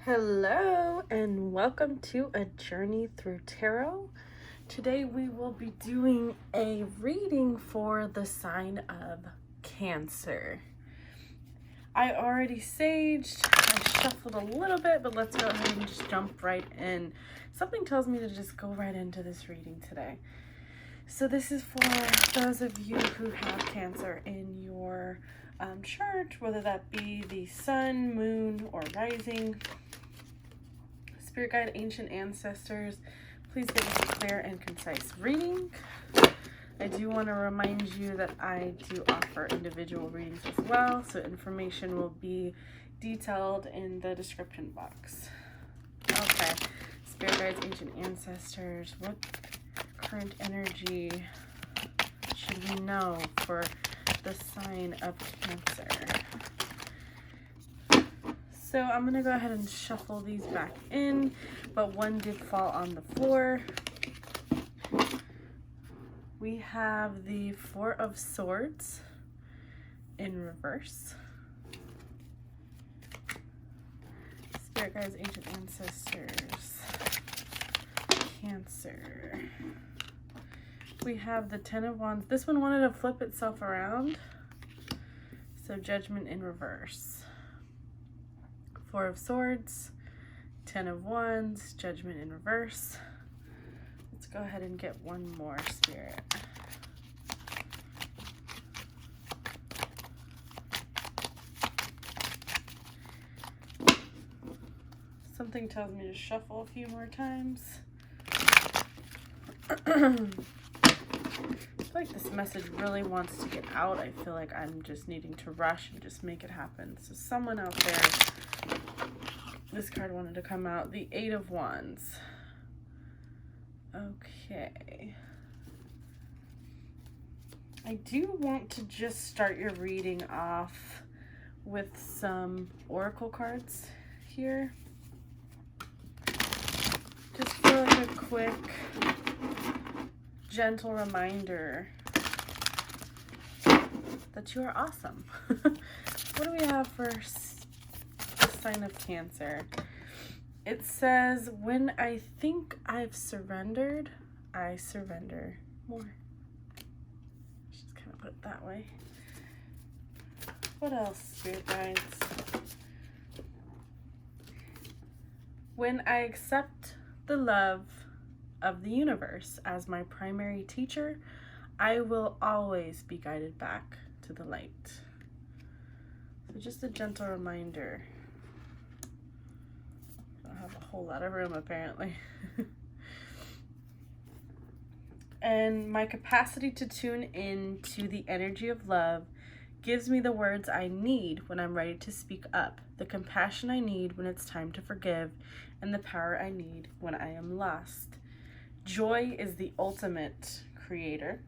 Hello and welcome to A Journey Through Tarot. Today we will be doing a reading for the sign of Cancer. I already saged, I shuffled a little bit, but let's go ahead and just jump right in. Something tells me to just go right into this reading today. So this is for those of you who have Cancer in your chart, whether that be the sun, moon, or rising. Spirit guide, ancient ancestors, please give us a clear and concise reading. I do want to remind you that I do offer individual readings as well, so information will be detailed in the description box. Okay, Spirit guides, ancient ancestors, what current energy should we know for the sign of Cancer? So I'm going to go ahead and shuffle these back in, but one did fall on the floor. We have the Four of Swords in reverse. Spirit guides, ancient ancestors, Cancer. We have the Ten of Wands. This one wanted to flip itself around, so Judgment in reverse. Four of Swords, Ten of Wands, Judgment in reverse. Let's go ahead and get one more, Spirit. Something tells me to shuffle a few more times. I feel like this message really wants to get out. I feel like I'm just needing to rush and just make it happen. So someone out there, this card wanted to come out. The Eight of Wands. Okay. I do want to just start your reading off with some oracle cards here. Just for like a quick, gentle reminder that you are awesome. What do we have for the sign of Cancer? It says, when I think I've surrendered, I surrender more. Just kind of put it that way. What else, Spirit guides? When I accept the love of the universe as my primary teacher, I will always be guided back to the light. So just a gentle reminder. I don't have a whole lot of room apparently. And my capacity to tune in to the energy of love gives me the words I need when I'm ready to speak up, the compassion I need when it's time to forgive, and the power I need when I am lost. Joy is the ultimate creator.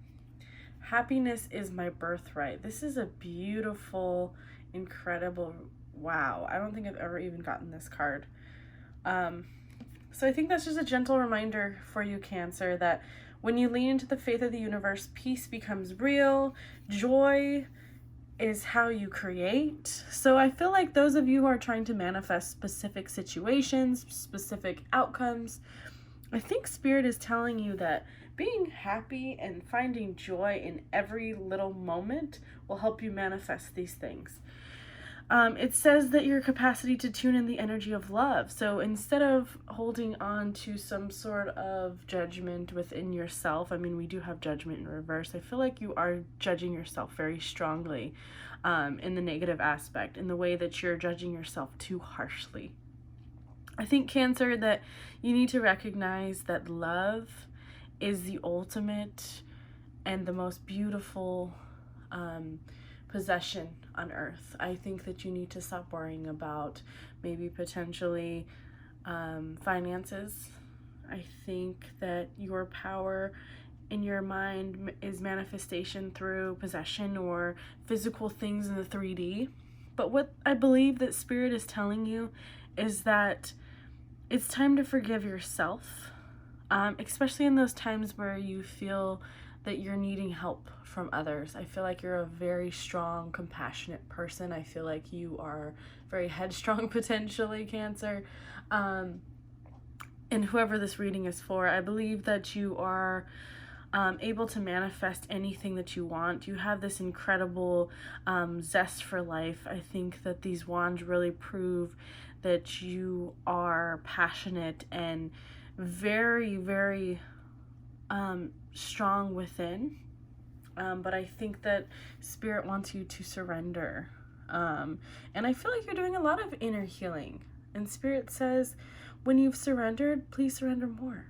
Happiness is my birthright. This is a beautiful, incredible, wow. I don't think I've ever even gotten this card. So I think that's just a gentle reminder for you, Cancer, that when you lean into the faith of the universe, peace becomes real. Joy is how you create. So I feel like those of you who are trying to manifest specific situations, specific outcomes, I think Spirit is telling you that being happy and finding joy in every little moment will help you manifest these things. It says that your capacity to tune in the energy of love. So instead of holding on to some sort of judgment within yourself, I mean, we do have judgment in reverse. I feel like you are judging yourself very strongly in the negative aspect, in the way that you're judging yourself too harshly. I think, Cancer, that you need to recognize that love is the ultimate and the most beautiful possession on earth. I think that you need to stop worrying about maybe potentially finances. I think that your power in your mind is manifestation through possession or physical things in the 3D. But what I believe that Spirit is telling you is that it's time to forgive yourself, especially in those times where you feel that you're needing help from others. I feel like you're a very strong, compassionate person. I feel like you are very headstrong, potentially, Cancer. And whoever this reading is for, I believe that you are able to manifest anything that you want. You have this incredible zest for life. I think that these wands really prove that you are passionate and very, very strong within. But I think that Spirit wants you to surrender. And I feel like you're doing a lot of inner healing. And Spirit says, when you've surrendered, please surrender more.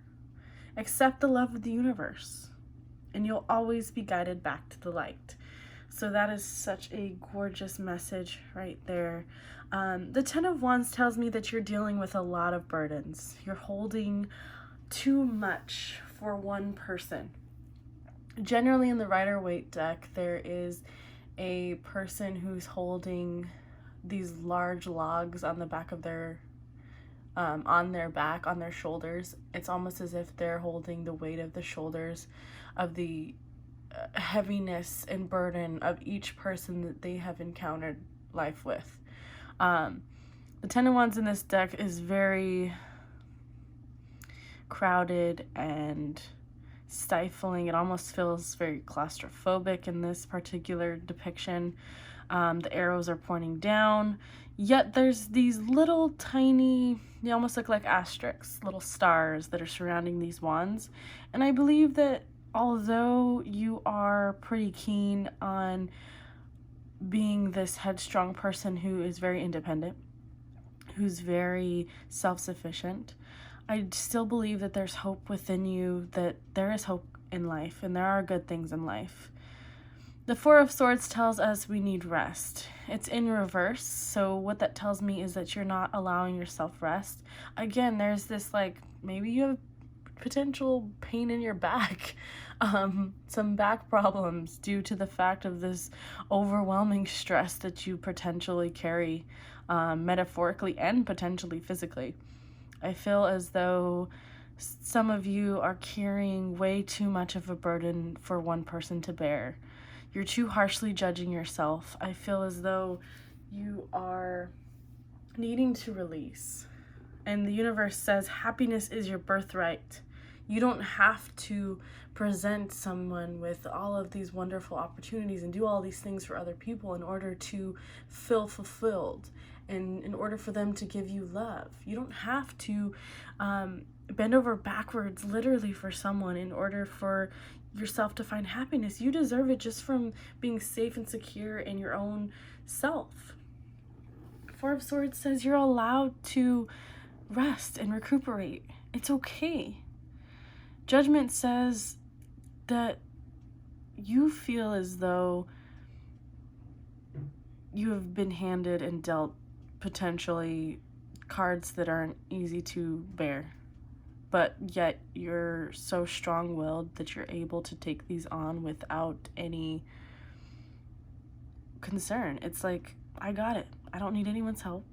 Accept the love of the universe, and you'll always be guided back to the light. So that is such a gorgeous message right there. The Ten of Wands tells me that you're dealing with a lot of burdens. You're holding too much for one person. Generally in the Rider-Waite deck, there is a person who's holding these large logs on the back of their on their shoulders. It's almost as if they're holding the weight of the shoulders of the heaviness and burden of each person that they have encountered life with. The Ten of Wands in this deck is very crowded and stifling. It almost feels very claustrophobic in this particular depiction. The arrows are pointing down, yet there's these little tiny, they almost look like asterisks, little stars that are surrounding these wands. And I believe that although you are pretty keen on being this headstrong person who is very independent, who's very self-sufficient, I still believe that there's hope within you, that there is hope in life and there are good things in life. The Four of Swords tells us we need rest. It's in reverse, so what that tells me is that you're not allowing yourself rest. Again, there's this, like, maybe you have potential pain in your back, some back problems due to the fact of this overwhelming stress that you potentially carry, metaphorically and potentially physically. I feel as though some of you are carrying way too much of a burden for one person to bear. You're too harshly judging yourself. I feel as though you are needing to release. And the universe says happiness is your birthright. You don't have to present someone with all of these wonderful opportunities and do all these things for other people in order to feel fulfilled and in order for them to give you love. You don't have to bend over backwards literally for someone in order for yourself to find happiness. You deserve it just from being safe and secure in your own self. Four of Swords says you're allowed to rest and recuperate. It's okay. Judgment says that you feel as though you have been handed and dealt potentially cards that aren't easy to bear, but yet you're so strong-willed that you're able to take these on without any concern. It's like, I got it. I don't need anyone's help.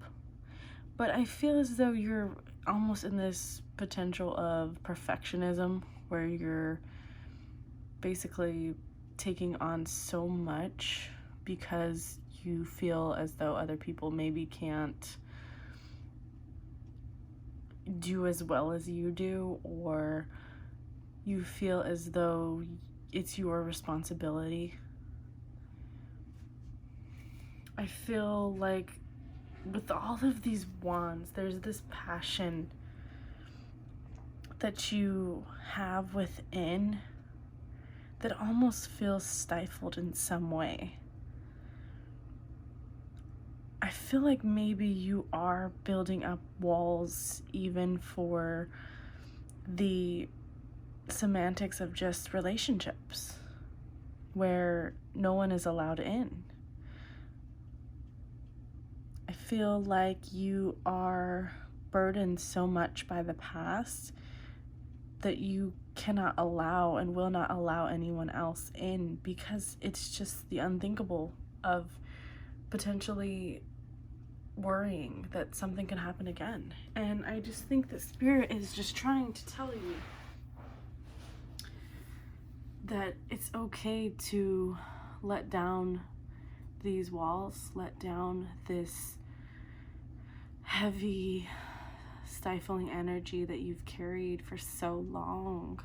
But I feel as though you're almost in this potential of perfectionism where you're basically taking on so much because you feel as though other people maybe can't do as well as you do, or you feel as though it's your responsibility. I feel like with all of these wands, there's this passion that you have within that almost feels stifled in some way. I feel like maybe you are building up walls even for the semantics of just relationships where no one is allowed in. I feel like you are burdened so much by the past that you cannot allow and will not allow anyone else in because it's just the unthinkable of potentially worrying that something can happen again. And I just think that Spirit is just trying to tell you that it's okay to let down these walls, let down this heavy, stifling energy that you've carried for so long.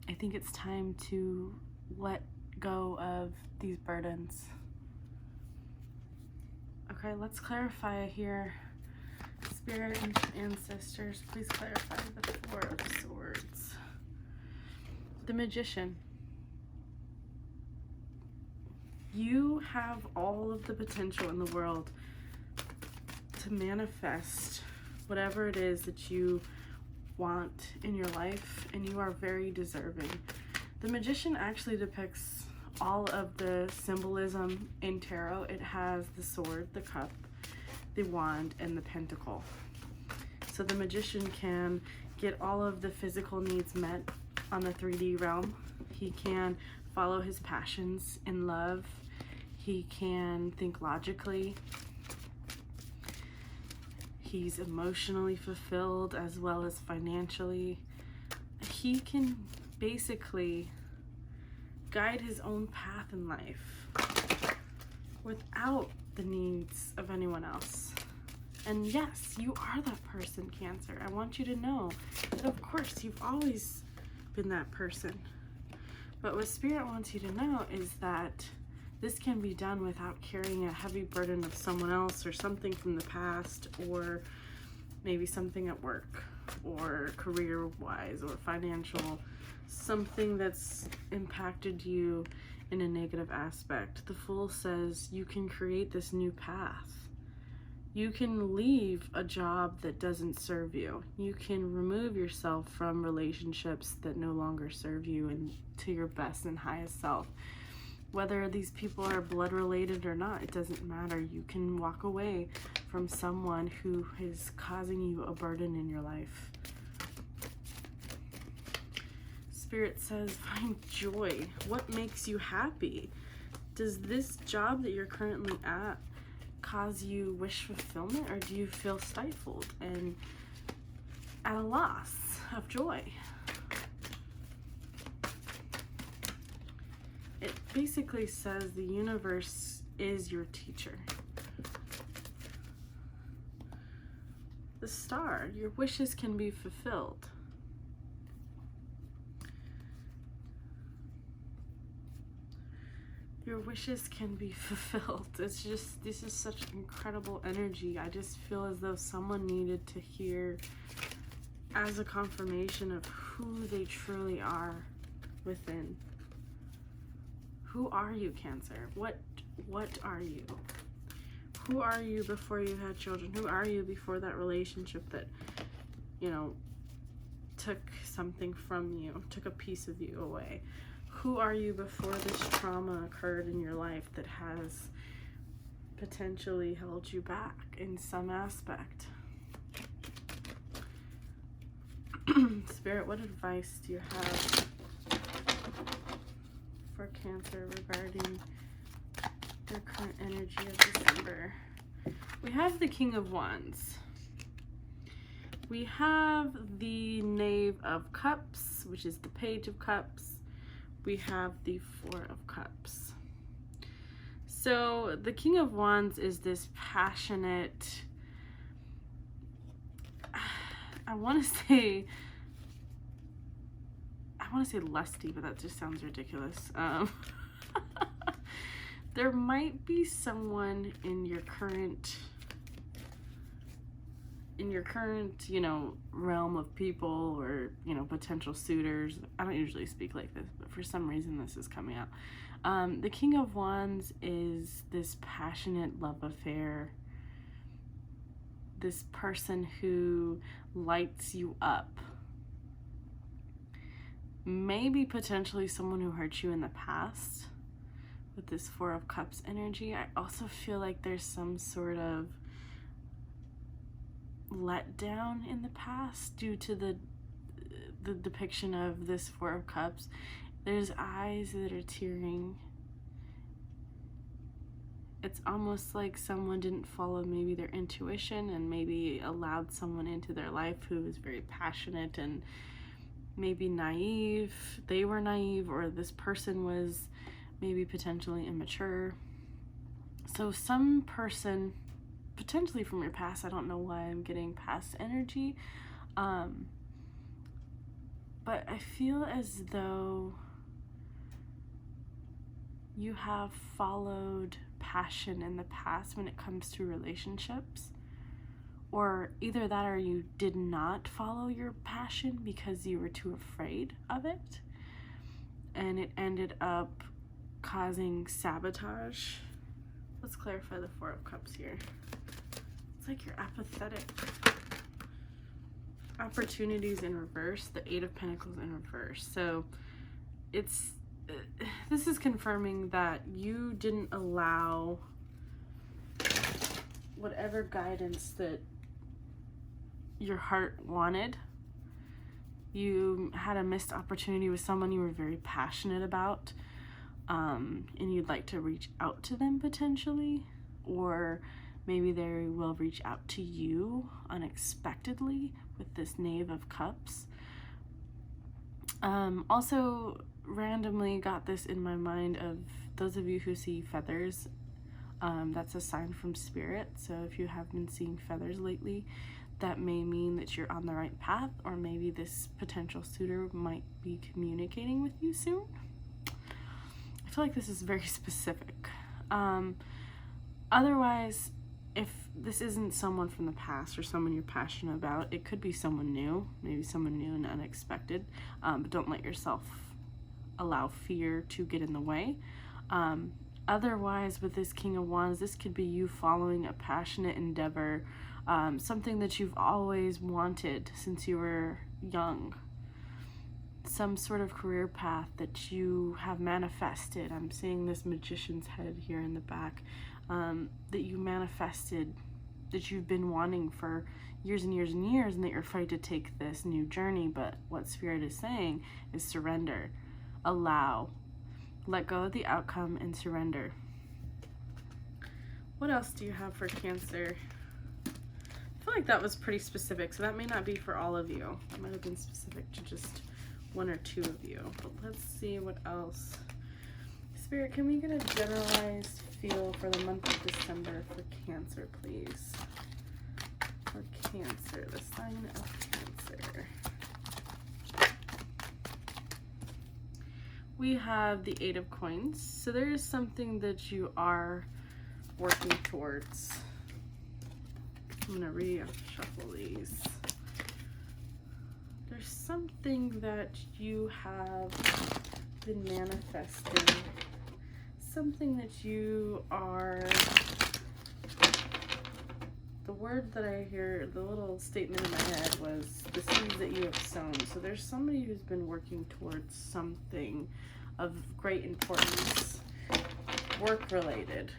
I think it's time to let go of these burdens. Okay, let's clarify here. Spirit and ancestors, please clarify the Four of Swords. The Magician. You have all of the potential in the world to manifest whatever it is that you want in your life, and you are very deserving. The Magician actually depicts all of the symbolism in tarot. It has the sword, the cup, the wand, and the pentacle. So the Magician can get all of the physical needs met on the 3D realm. He can follow his passions in love. He can think logically. He's emotionally fulfilled as well as financially. He can basically guide his own path in life without the needs of anyone else. And yes, you are that person, Cancer. I want you to know that, of course, you've always been that person. But what Spirit wants you to know is that this can be done without carrying a heavy burden of someone else or something from the past, or maybe something at work or career-wise or financial, something that's impacted you in a negative aspect. The Fool says you can create this new path. You can leave a job that doesn't serve you. You can remove yourself from relationships that no longer serve you and to your best and highest self. Whether these people are blood related or not, it doesn't matter. You can walk away from someone who is causing you a burden in your life. Spirit says, find joy. What makes you happy? Does this job that you're currently at cause you wish fulfillment, or do you feel stifled and at a loss of joy? It basically says the universe is your teacher. The Star, your wishes can be fulfilled. Your wishes can be fulfilled. It's just, this is such incredible energy. I just feel as though someone needed to hear as a confirmation of who they truly are within. Who are you, Cancer? What are you? Who are you before you had children? Who are you before that relationship that, you know, took something from you, took a piece of you away? Who are you before this trauma occurred in your life that has potentially held you back in some aspect? Spirit, what advice do you have for Cancer regarding their current energy of December? We have the King of Wands. We have the Knave of Cups, which is the Page of Cups. We have the Four of Cups. So the King of Wands is this passionate, I want to say lusty, but that just sounds ridiculous. There might be someone in your current, you know, realm of people, or, you know, potential suitors. I don't usually speak like this, but for some reason this is coming out. The King of Wands is this passionate love affair, this person who lights you up. Maybe potentially someone who hurt you in the past with this Four of Cups energy. I also feel like there's some sort of letdown in the past due to the depiction of this Four of Cups. There's eyes that are tearing. It's almost like someone didn't follow maybe their intuition and maybe allowed someone into their life who was very passionate and maybe naive, they were naive, or this person was maybe potentially immature. So some person, potentially from your past, I don't know why I'm getting past energy, but I feel as though you have followed passion in the past when it comes to relationships. Or either that, or you did not follow your passion because you were too afraid of it, and it ended up causing sabotage. Let's clarify the Four of Cups here. It's like you're apathetic. Opportunities in reverse, the Eight of Pentacles in reverse. So this is confirming that you didn't allow whatever guidance that your heart wanted. You had a missed opportunity with someone you were very passionate about, and you'd like to reach out to them potentially, or maybe they will reach out to you unexpectedly with this Knave of Cups. Also randomly got this in my mind of those of you who see feathers. That's a sign from spirit. So if you have been seeing feathers lately, that may mean that you're on the right path, or maybe this potential suitor might be communicating with you soon. I feel like this is very specific. Otherwise, if this isn't someone from the past or someone you're passionate about, it could be someone new, maybe someone new and unexpected, but don't let yourself allow fear to get in the way. Otherwise, with this King of Wands, this could be you following a passionate endeavor, something that you've always wanted since you were young, some sort of career path that you have manifested. I'm seeing this Magician's head here in the back, that you manifested, that you've been wanting for years and years and years, and that you're afraid to take this new journey. But what Spirit is saying is surrender, allow, let go of the outcome, and surrender. What else do you have for Cancer? I feel like that was pretty specific, so that may not be for all of you. That might have been specific to just one or two of you. But let's see what else. Spirit, can we get a generalized feel for the month of December for Cancer, please? For Cancer, the sign of Cancer. We have the Eight of Coins. So there is something that you are working towards. I'm going to reshuffle these. There's something that you have been manifesting. Something that you are... The word that I hear, the little statement in my head was the seeds that you have sown. So there's somebody who's been working towards something of great importance, work-related.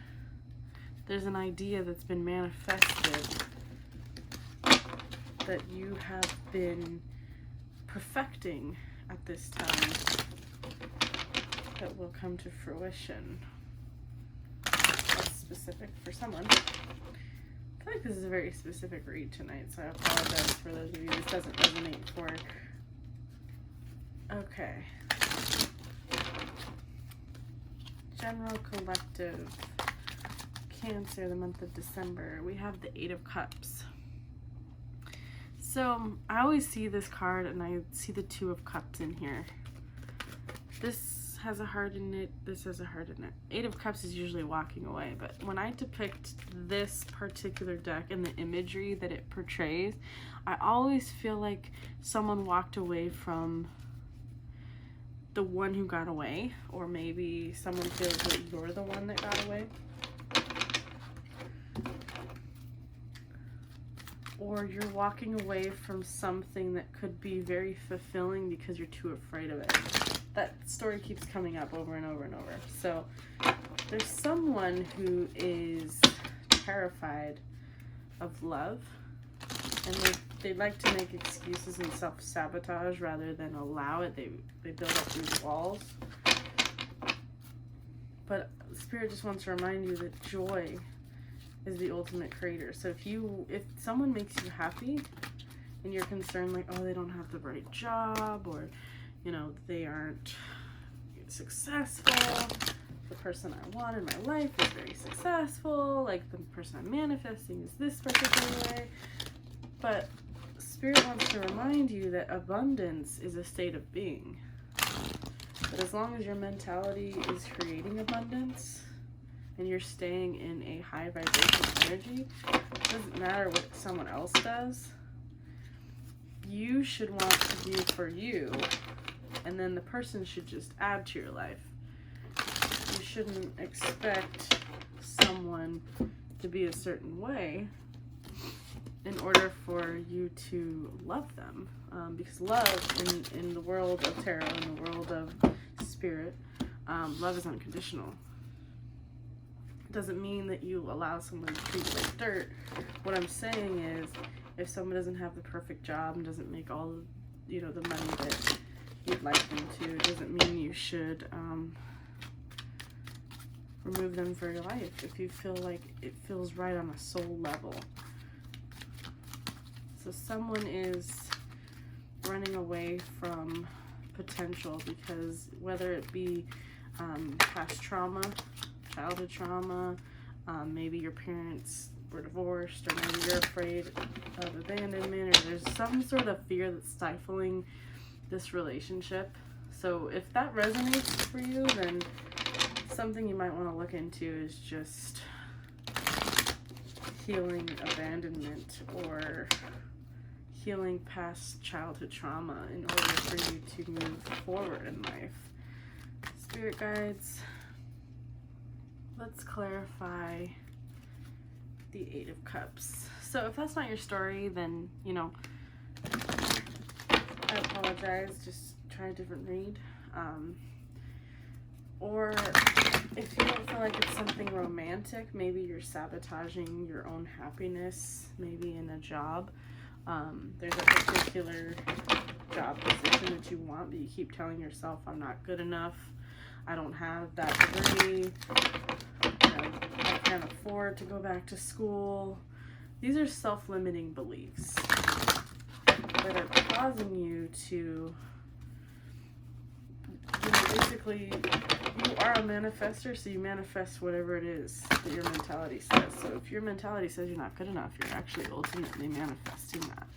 There's an idea that's been manifested that you have been perfecting at this time that will come to fruition. That's specific for someone. I feel like this is a very specific read tonight, so I apologize for those of you this doesn't resonate for. Okay. General collective. Cancer, the month of December. We have the Eight of Cups. So I always see this card and I see the Two of Cups in here. This has a heart in it, this has a heart in it. Eight of Cups is usually walking away, but when I depict this particular deck and the imagery that it portrays, I always feel like someone walked away from the one who got away, or maybe someone feels that you're the one that got away. Or you're walking away from something that could be very fulfilling because you're too afraid of it. That story keeps coming up over and over and over. So there's someone who is terrified of love, and they like to make excuses and self-sabotage rather than allow it. They build up these walls. But Spirit just wants to remind you that joy is the ultimate creator. So if someone makes you happy, and you're concerned like, oh, they don't have the right job, or, you know, they aren't successful. The person I want in my life is very successful. Like, the person I'm manifesting is this particular way. But Spirit wants to remind you that abundance is a state of being. But as long as your mentality is creating abundance and you're staying in a high vibration energy, it doesn't matter what someone else does. You should want to do for you, and then the person should just add to your life. You shouldn't expect someone to be a certain way in order for you to love them. Because love in the world of tarot, in the world of spirit, love is unconditional. It doesn't mean that you allow someone to treat you like dirt. What I'm saying is, if someone doesn't have the perfect job and doesn't make all, you know, the money that you'd like them to, it doesn't mean you should remove them from your life if you feel like it feels right on a soul level. So someone is running away from potential because whether it be past trauma, childhood trauma, maybe your parents were divorced, or maybe you're afraid of abandonment, or there's some sort of fear that's stifling this relationship. So if that resonates for you, then something you might want to look into is just healing abandonment or healing past childhood trauma in order for you to move forward in life. Spirit guides, let's clarify the Eight of Cups. So if that's not your story, then, you know, I apologize. Just try a different read. Or if you don't feel like it's something romantic, maybe you're sabotaging your own happiness, maybe in a job. There's a particular job position that you want, but you keep telling yourself, I'm not good enough, I don't have that degree, you know, I can't afford to go back to school. These are self-limiting beliefs that are causing you to, you know, basically, you are a manifester, so you manifest whatever it is that your mentality says. So if your mentality says you're not good enough, you're actually ultimately manifesting that.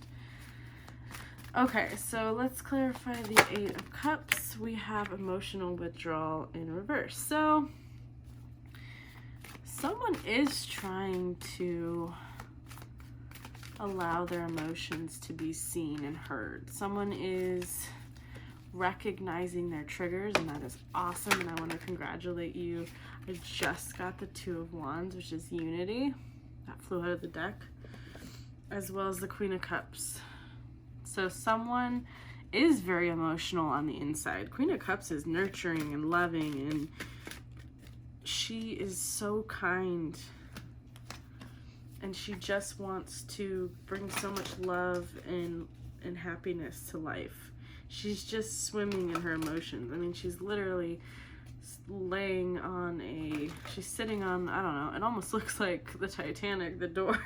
Okay, so let's clarify the Eight of Cups. We have emotional withdrawal in reverse. So someone is trying to allow their emotions to be seen and heard. Someone is recognizing their triggers, and that is awesome, and I want to congratulate you. I just got the Two of Wands, which is unity. That flew out of the deck, as well as the Queen of Cups. So someone is very emotional on the inside. Queen of Cups is nurturing and loving, and she is so kind, and she just wants to bring so much love and happiness to life. She's just swimming in her emotions. I mean, she's literally laying on she's sitting on, I don't know, it almost looks like the Titanic, the door.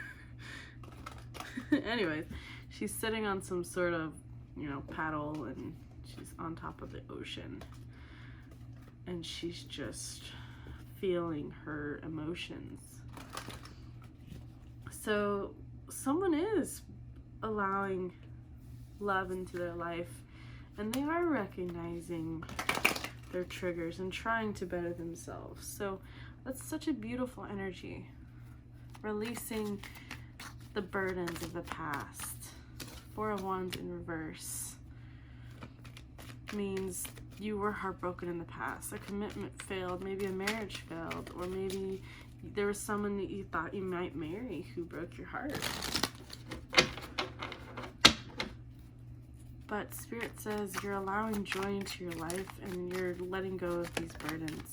Anyways, she's sitting on some sort of, you know, paddle, and she's on top of the ocean. And she's just feeling her emotions. So someone is allowing love into their life, and they are recognizing their triggers and trying to better themselves. So that's such a beautiful energy. Releasing the burdens of the past. Four of Wands in reverse means you were heartbroken in the past. A commitment failed, maybe a marriage failed, or maybe there was someone that you thought you might marry who broke your heart. But Spirit says you're allowing joy into your life, and you're letting go of these burdens.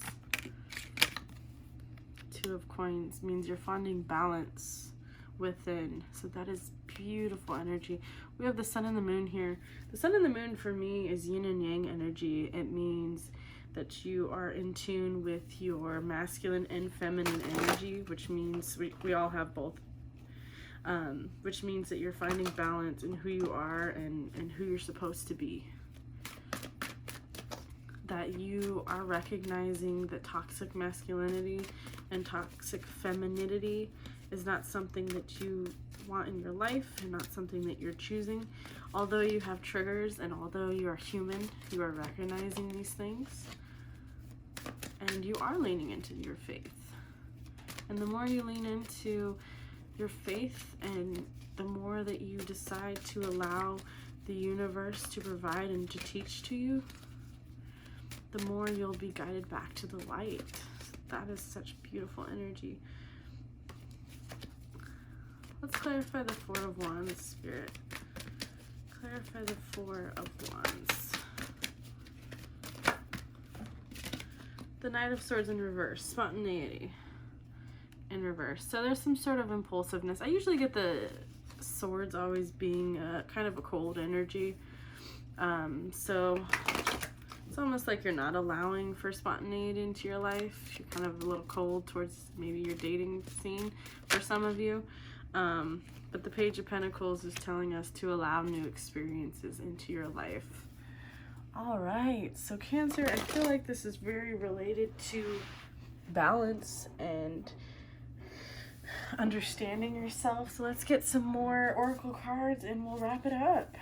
Two of Coins means you're finding balance within. So that is beautiful energy. We have the Sun and the Moon here. The Sun and the Moon for me is yin and yang energy. It means that you are in tune with your masculine and feminine energy, which means we all have both. which means that you're finding balance in who you are and who you're supposed to be. That you are recognizing that toxic masculinity and toxic femininity is not something that you want in your life and not something that you're choosing. Although you have triggers and although you are human, you are recognizing these things and you are leaning into your faith. And the more you lean into your faith and the more that you decide to allow the universe to provide and to teach to you, the more you'll be guided back to the light. That is such beautiful energy. Let's clarify the Four of Wands, Spirit. Clarify the Four of Wands. The Knight of Swords in reverse. Spontaneity in reverse. So there's some sort of impulsiveness. I usually get the swords always being kind of a cold energy. So it's almost like you're not allowing for spontaneity into your life. You're kind of a little cold towards maybe your dating scene for some of you. But the Page of Pentacles is telling us to allow new experiences into your life. All right, so Cancer, I feel like this is very related to balance and understanding yourself. So let's get some more Oracle cards and we'll wrap it up.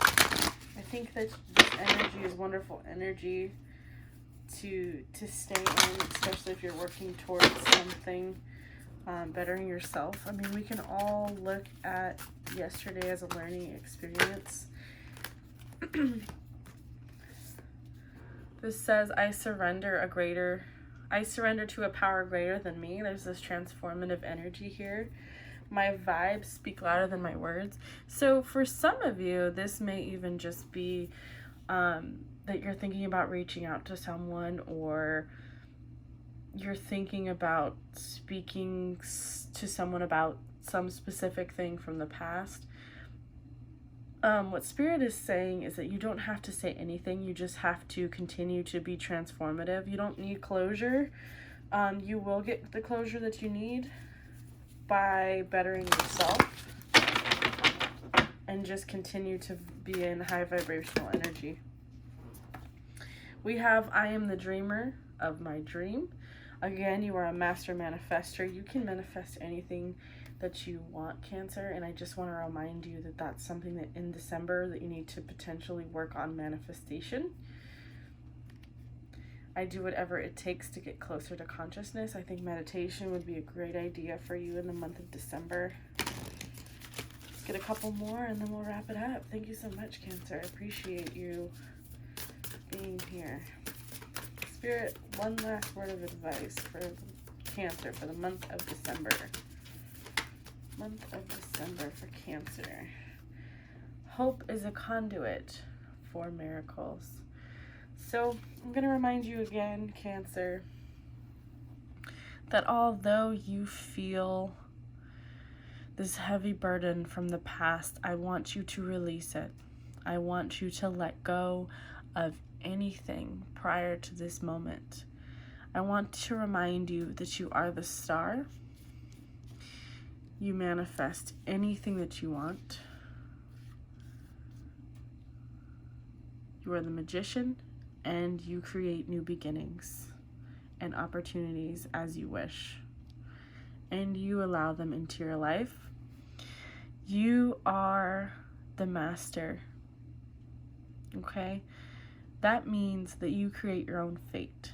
I think that this energy is wonderful energy to stay in, especially if you're working towards something, bettering yourself. I mean, we can all look at yesterday as a learning experience. This says, I surrender to a power greater than me. There's this transformative energy here. My vibes speak louder than my words. So for some of you, this may even just be that you're thinking about reaching out to someone, or you're thinking about speaking to someone about some specific thing from the past. What Spirit is saying is that you don't have to say anything. You just have to continue to be transformative. You don't need closure. You will get the closure that you need by bettering yourself and just continue to be in high vibrational energy. We have, I am the dreamer of my dream. Again, you are a master manifester. You can manifest anything that you want, Cancer, and I just want to remind you that that's something that in December that you need to potentially work on manifestation. I do whatever it takes to get closer to consciousness. I think meditation would be a great idea for you in the month of December. Let's get a couple more and then we'll wrap it up. Thank you so much, Cancer. I appreciate you being here. Spirit, one last word of advice for Cancer for the month of December. Month of December for Cancer. Hope is a conduit for miracles. So I'm going to remind you again, Cancer, that although you feel this heavy burden from the past, I want you to release it. I want you to let go of anything prior to this moment. I want to remind you that you are the star. You manifest anything that you want. You are the magician, and you create new beginnings and opportunities as you wish. And you allow them into your life. You are the master. Okay? That means that you create your own fate.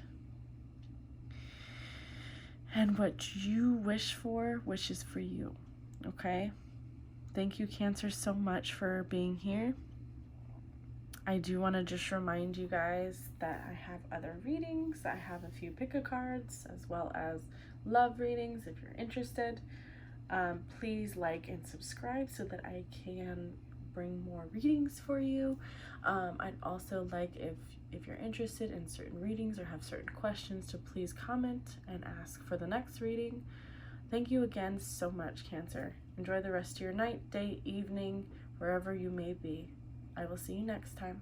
And what you wish for wishes for you, okay? Thank you, Cancer, so much for being here. I do want to just remind you guys that I have other readings. I have a few pick-a cards as well as love readings if you're interested. Please like and subscribe so that I can bring more readings for you. I'd also like if you're interested in certain readings or have certain questions to please comment and ask for the next reading. Thank you again so much, Cancer. Enjoy the rest of your night, day, evening, wherever you may be. I will see you next time.